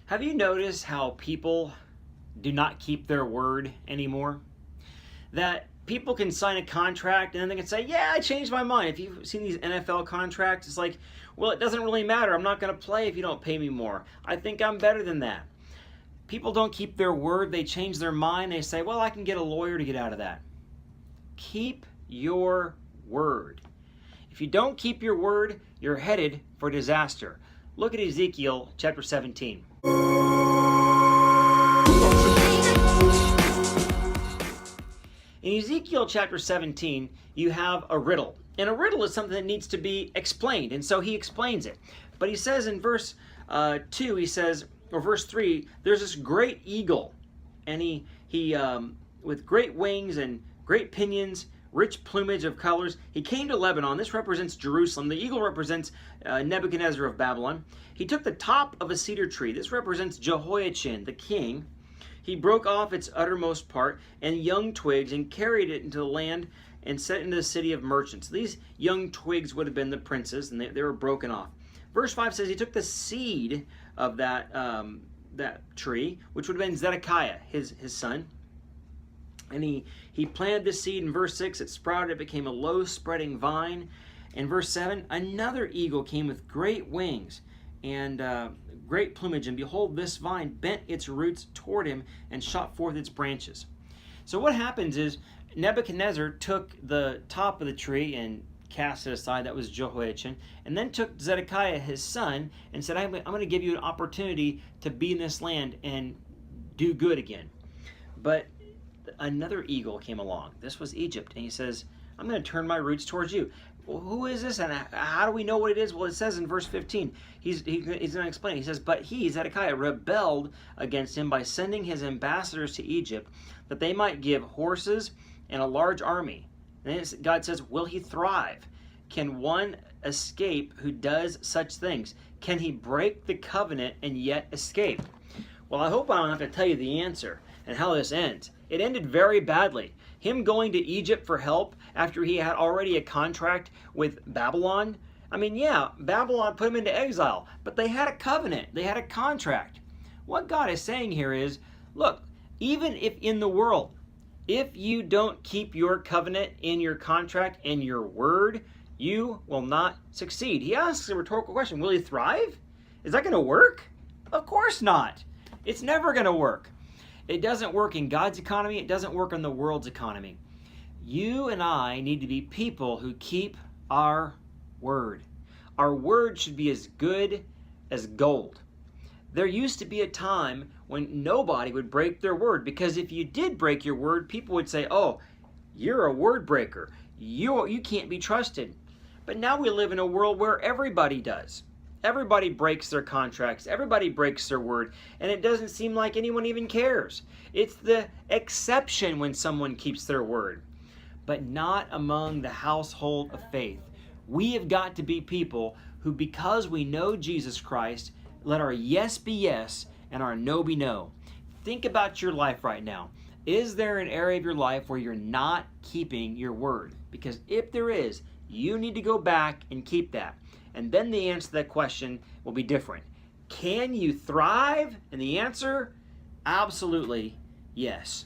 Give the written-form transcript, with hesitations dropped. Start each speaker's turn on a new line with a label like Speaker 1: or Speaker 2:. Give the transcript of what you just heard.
Speaker 1: Have you noticed how people do not keep their word anymore? That people can sign a contract and then they can say, yeah, I changed my mind. If you've seen these NFL contracts, it's like, well, it doesn't really matter. I'm not going to play if you don't pay me more. I think I'm better than that. People don't keep their word. They change their mind. They say, well, I can get a lawyer to get out of that. Keep your word. If you don't keep your word, you're headed for disaster. Look at Ezekiel chapter 17. In Ezekiel chapter 17, you have a riddle. And a riddle is something that needs to be explained. And so he explains it. But he says in verse 2, he says, or verse 3, there's this great eagle. And he with great wings and great pinions, rich plumage of colors, he came to Lebanon. This represents Jerusalem. The eagle represents Nebuchadnezzar of Babylon. He took the top of a cedar tree. This represents Jehoiachin, the king. He broke off its uttermost part and young twigs and carried it into the land and set into the city of merchants. These young twigs would have been the princes, and they were broken off. Verse 5 says he took the seed of that tree, which would have been Zedekiah, his son. And he planted this seed in verse 6. It sprouted. It became a low-spreading vine. In verse 7, another eagle came with great wings and great plumage. And behold, this vine bent its roots toward him and shot forth its branches. So what happens is Nebuchadnezzar took the top of the tree and cast it aside. That was Jehoiachin. And then took Zedekiah, his son, and said, I'm going to give you an opportunity to be in this land and do good again. But another eagle came along. This was Egypt. And he says, I'm going to turn my roots towards you. Well, who is this and how do we know what it is? Well, it says in verse 15, he's going to explain. He says, but he, Zedekiah, rebelled against him by sending his ambassadors to Egypt that they might give horses and a large army. And then God says, will he thrive? Can one escape who does such things? Can he break the covenant and yet escape? Well, I hope I don't have to tell you the answer and how this ends. It ended very badly. Him going to Egypt for help after he had already a contract with Babylon. I mean, yeah, Babylon put him into exile, but they had a covenant. They had a contract. What God is saying here is, look, even if in the world, if you don't keep your covenant in your contract and your word, you will not succeed. He asks a rhetorical question. Will he thrive? Is that going to work? Of course not. It's never going to work. It doesn't work in God's economy. It doesn't work in the world's economy. You and I need to be people who keep our word. Our word should be as good as gold. There used to be a time when nobody would break their word, because if you did break your word, people would say, oh, you're a word breaker. You can't be trusted. But now we live in a world where everybody does. Everybody breaks their contracts. Everybody breaks their word. And it doesn't seem like anyone even cares. It's the exception when someone keeps their word. But not among the household of faith. We have got to be people who, because we know Jesus Christ, let our yes be yes and our no be no. Think about your life right now. Is there an area of your life where you're not keeping your word? Because if there is, you need to go back and keep that. And then the answer to that question will be different. Can you thrive? And the answer, absolutely yes.